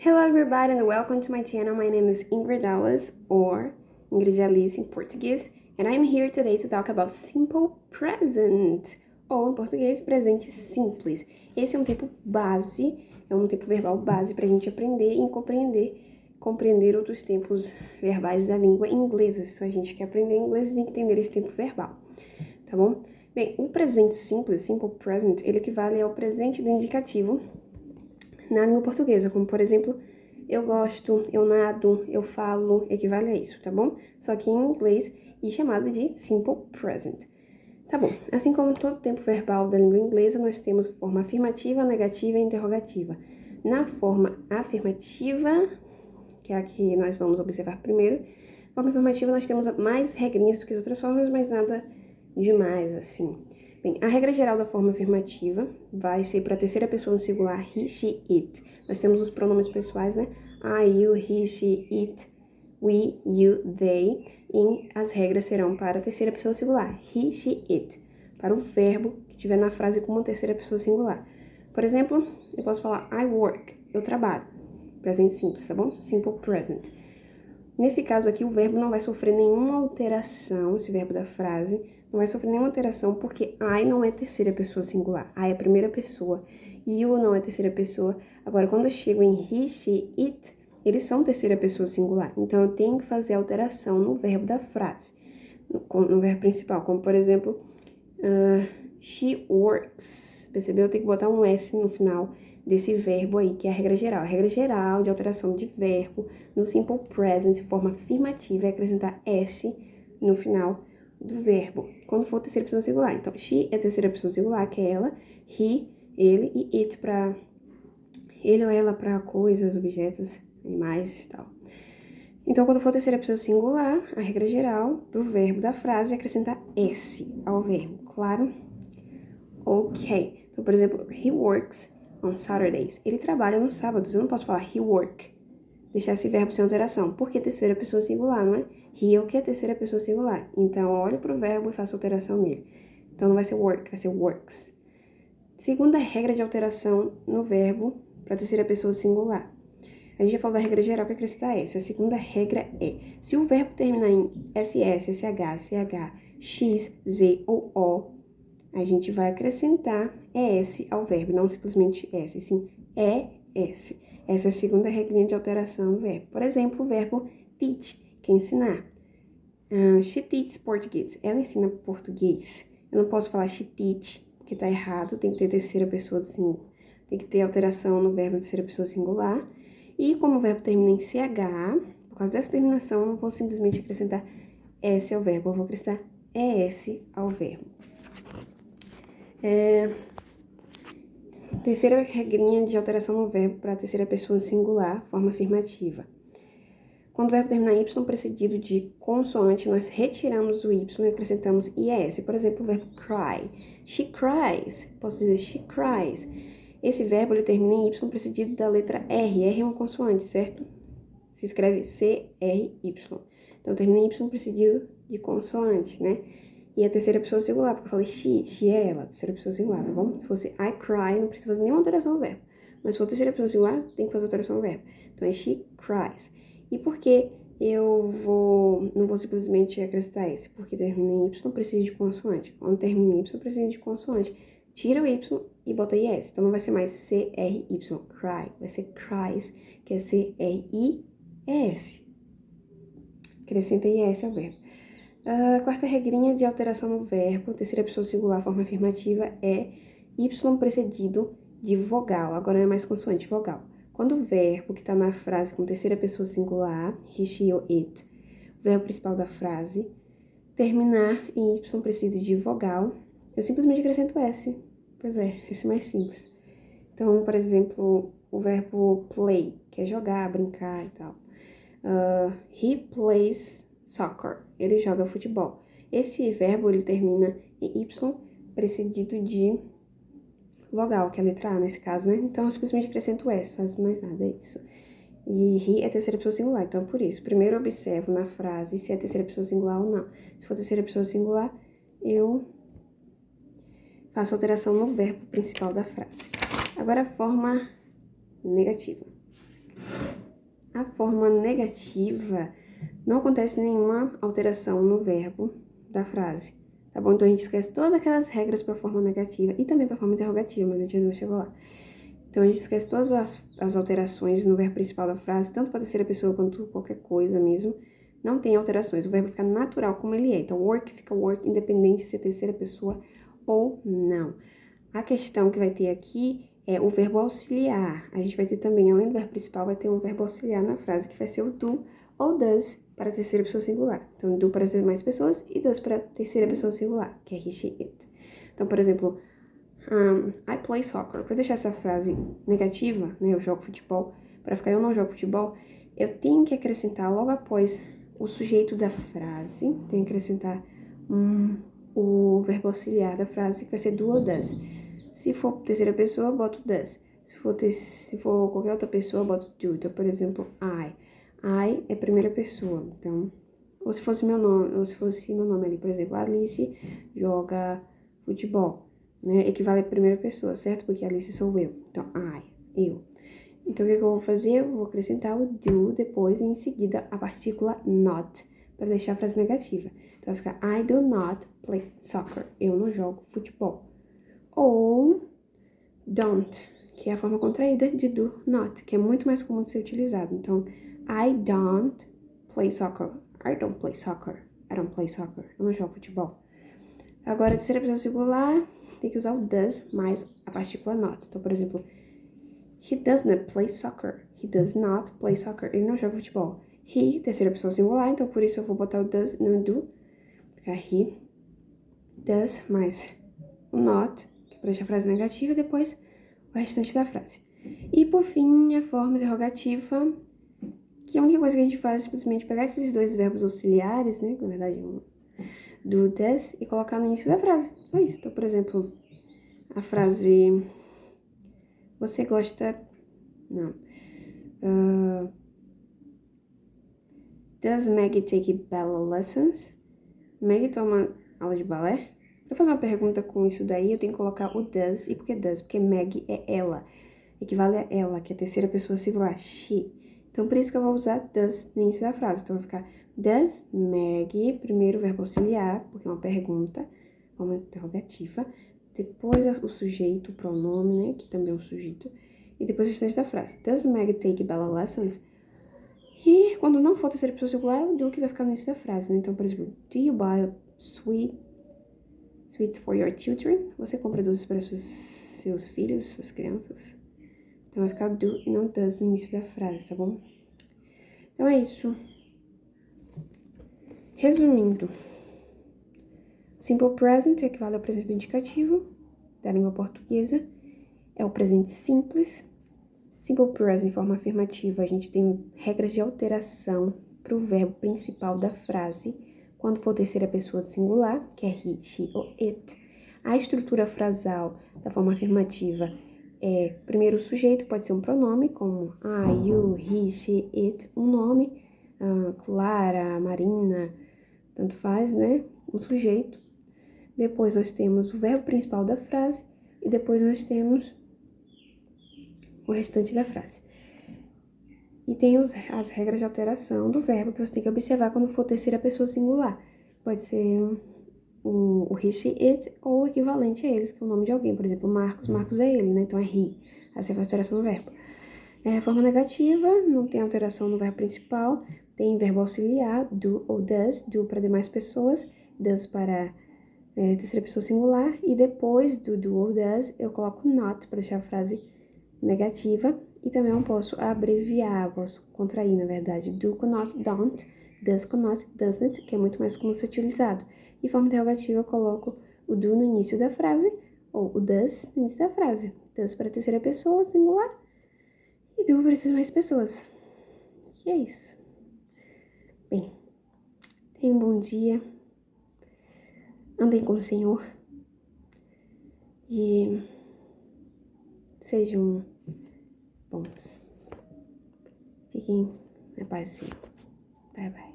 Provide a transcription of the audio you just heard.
Hello everybody and welcome to my channel. My name is Ingrid Alice, or Ingrid Alice in Português, and I'm here today to talk about simple present, ou em português, presente simples. Esse é um tempo base, é um tempo verbal base pra gente aprender e compreender outros tempos verbais da língua inglesa. Se a gente quer aprender inglês, tem que entender esse tempo verbal, tá bom? Bem, o presente simples, simple present, ele equivale ao presente do indicativo na língua portuguesa, como por exemplo, eu gosto, eu nado, eu falo, equivale a isso, tá bom? Só que em inglês é chamado de simple present. Tá bom, assim como todo tempo verbal da língua inglesa, nós temos forma afirmativa, negativa e interrogativa. Na forma afirmativa, que é a que nós vamos observar primeiro, forma afirmativa nós temos mais regrinhas do que as outras formas, mas nada demais, assim. Bem, a regra geral da forma afirmativa vai ser para a terceira pessoa no singular he, she, it. Nós temos os pronomes pessoais, né? I, you, he, she, it, we, you, they. E as regras serão para a terceira pessoa singular, he, she, it. Para o verbo que estiver na frase como uma terceira pessoa singular. Por exemplo, eu posso falar I work, eu trabalho. Presente simples, tá bom? Simple present. Nesse caso aqui, o verbo não vai sofrer nenhuma alteração, esse verbo da frase, não vai sofrer nenhuma alteração porque I não é terceira pessoa singular, I é primeira pessoa, you não é terceira pessoa. Agora, quando eu chego em he, she, it, eles são terceira pessoa singular, então eu tenho que fazer alteração no verbo da frase, no verbo principal, como por exemplo, she works, percebeu? Eu tenho que botar um S no final desse verbo aí, que é a regra geral. A regra geral de alteração de verbo no simple present, forma afirmativa, é acrescentar S no final do verbo, quando for terceira pessoa singular. Então, she é terceira pessoa singular, que é ela, he, ele, e it para ele ou ela para coisas, objetos, animais e tal. Então, quando for terceira pessoa singular, a regra geral pro verbo da frase é acrescentar S ao verbo, claro? Ok. Então, por exemplo, he works on Saturdays. Ele trabalha nos sábados. Eu não posso falar he work. Deixar esse verbo sem alteração. Porque terceira pessoa singular, não é? He é o que é terceira pessoa singular. Então, olho pro verbo e faço alteração nele. Então, não vai ser work, vai ser works. Segunda regra de alteração no verbo para terceira pessoa singular. A gente já falou da regra geral que acrescentar S. A segunda regra é, se o verbo terminar em SS, SH, CH, X, Z ou O, a gente vai acrescentar ES ao verbo, não simplesmente S, sim ES. Essa é a segunda regrinha de alteração no verbo. Por exemplo, o verbo teach, que é ensinar. She teaches português. Ela ensina português. Eu não posso falar she teach, porque tá errado, tem que ter terceira pessoa singular. Tem que ter alteração no verbo terceira pessoa singular. E como o verbo termina em CH, por causa dessa terminação, eu não vou simplesmente acrescentar S ao verbo, eu vou acrescentar ES ao verbo. Terceira regrinha de alteração no verbo para a terceira pessoa singular, forma afirmativa. Quando o verbo terminar em Y precedido de consoante, nós retiramos o Y e acrescentamos IES. Por exemplo, o verbo cry. She cries. Posso dizer she cries. Esse verbo ele termina em Y precedido da letra R. R é uma consoante, certo? Se escreve C-R-Y. Então, termina em Y precedido de consoante, né? E a terceira pessoa singular, porque eu falei she é ela, terceira pessoa singular, tá bom? Se fosse I cry, não precisa fazer nenhuma alteração no verbo. Mas se for terceira pessoa singular, tem que fazer alteração no verbo. Então, é she cries. E por que eu não vou simplesmente acrescentar esse? Porque termina em Y, precisa de consoante. Quando termina em Y, precisa de consoante. Tira o Y e bota IS. Então, não vai ser mais C-R-Y, cry. Vai ser cries, que é C-R-I-E-S. Acrescenta IS ao verbo. A quarta regrinha de alteração no verbo, terceira pessoa singular, forma afirmativa, é Y precedido de vogal. Agora é mais consoante, vogal. Quando o verbo que está na frase com terceira pessoa singular, he, she ou it, o verbo principal da frase, terminar em Y precedido de vogal, eu simplesmente acrescento S. Pois é, esse é mais simples. Então, por exemplo, o verbo play, que é jogar, brincar e tal. He plays soccer. Ele joga futebol. Esse verbo, ele termina em Y precedido de vogal, que é a letra A nesse caso, né? Então, eu simplesmente acrescento S, faz mais nada, é isso. E he é terceira pessoa singular, então é por isso. Primeiro eu observo na frase se é terceira pessoa singular ou não. Se for terceira pessoa singular, eu faço alteração no verbo principal da frase. Agora a forma negativa. A forma negativa não acontece nenhuma alteração no verbo da frase, tá bom? Então a gente esquece todas aquelas regras para a forma negativa e também para a forma interrogativa, mas a gente não chegou lá. Então a gente esquece todas as alterações no verbo principal da frase, tanto para a terceira pessoa quanto qualquer coisa mesmo. Não tem alterações, o verbo fica natural como ele é. Então work fica work, independente se é terceira pessoa ou não. A questão que vai ter aqui é o verbo auxiliar. A gente vai ter também, além do verbo principal, vai ter um verbo auxiliar na frase, que vai ser o do ou does para a terceira pessoa singular. Então, do para as demais pessoas e does para a terceira pessoa singular, que é he, she, it. Então, por exemplo, I play soccer. Para deixar essa frase negativa, né, eu jogo futebol, para ficar eu não jogo futebol, eu tenho que acrescentar logo após o sujeito da frase, tenho que acrescentar o verbo auxiliar da frase, que vai ser do ou does. Se for terceira pessoa, eu boto does. Se for qualquer outra pessoa, eu boto do. Então, por exemplo, I. I é primeira pessoa, então... Ou se fosse meu nome ali, por exemplo, Alice joga futebol, né? Equivale à primeira pessoa, certo? Porque Alice sou eu. Então, eu. Então, o que eu vou fazer? Eu vou acrescentar o do depois e em seguida a partícula not, para deixar a frase negativa. Então, vai ficar I do not play soccer. Eu não jogo futebol. Ou don't, que é a forma contraída de do not, que é muito mais comum de ser utilizado. Então, I don't play soccer. I don't play soccer. I don't play soccer. Eu não jogo futebol. Agora, a terceira pessoa singular, tem que usar o does mais a partícula not. Então, por exemplo, he does not play soccer. He does not play soccer. Ele não joga futebol. He, terceira pessoa singular, então por isso eu vou botar o does e não o do. Ficar he does mais o not, que é para deixar a frase negativa, e depois o restante da frase. E por fim, a forma interrogativa, que a única coisa que a gente faz é simplesmente pegar esses dois verbos auxiliares, né, na verdade, do does, e colocar no início da frase. Só isso. Então, por exemplo, a frase você gosta... Não. Does Maggie take ballet lessons? Maggie toma aula de balé? Para fazer uma pergunta com isso daí, eu tenho que colocar o does. E por que does? Porque Maggie é ela. Equivale a ela, que é a terceira pessoa singular, she. Então, por isso que eu vou usar does no início da frase. Então, vai ficar does Maggie, primeiro o verbo auxiliar, porque é uma pergunta, uma interrogativa. Depois o sujeito, o pronome, né, que também é um sujeito. E depois o restante da frase. Does Maggie take ballet lessons? E quando não for terceira pessoa singular, é o do que vai ficar no início da frase, né? Então, por exemplo, do you buy sweets for your children? Você compra doces para seus filhos, suas crianças? Então, vai ficar do e não does no início da frase, tá bom? Então, é isso. Resumindo, simple present equivale ao presente do indicativo da língua portuguesa. É o presente simples. Simple present, em forma afirmativa, a gente tem regras de alteração para o verbo principal da frase, quando for terceira pessoa singular, que é he, she ou it. A estrutura frasal da forma afirmativa é, primeiro o sujeito pode ser um pronome, como I, you, he, she, it, um nome, Clara, Marina, tanto faz, né? Um sujeito. Depois nós temos o verbo principal da frase e depois nós temos o restante da frase. E tem as regras de alteração do verbo que você tem que observar quando for terceira pessoa singular. Pode ser o he, she, it ou o equivalente a eles, que é o nome de alguém. Por exemplo, Marcos. Marcos é ele, né? Então é he. Aí você faz alteração no verbo. A forma negativa, não tem alteração no verbo principal. Tem verbo auxiliar, do ou does. Do para demais pessoas. Does para terceira pessoa singular. E depois do ou does, eu coloco not para deixar a frase negativa, e também eu posso abreviar, posso contrair, na verdade, do com not, don't, does com not, doesn't, que é muito mais comum ser utilizado. E forma interrogativa eu coloco o do no início da frase, ou o does no início da frase. Does para a terceira pessoa, singular, e do para as mais pessoas. E é isso. Bem, tenham um bom dia, andem com o Senhor, e sejam bons. Fiquem na paz do Senhor. Bye, bye.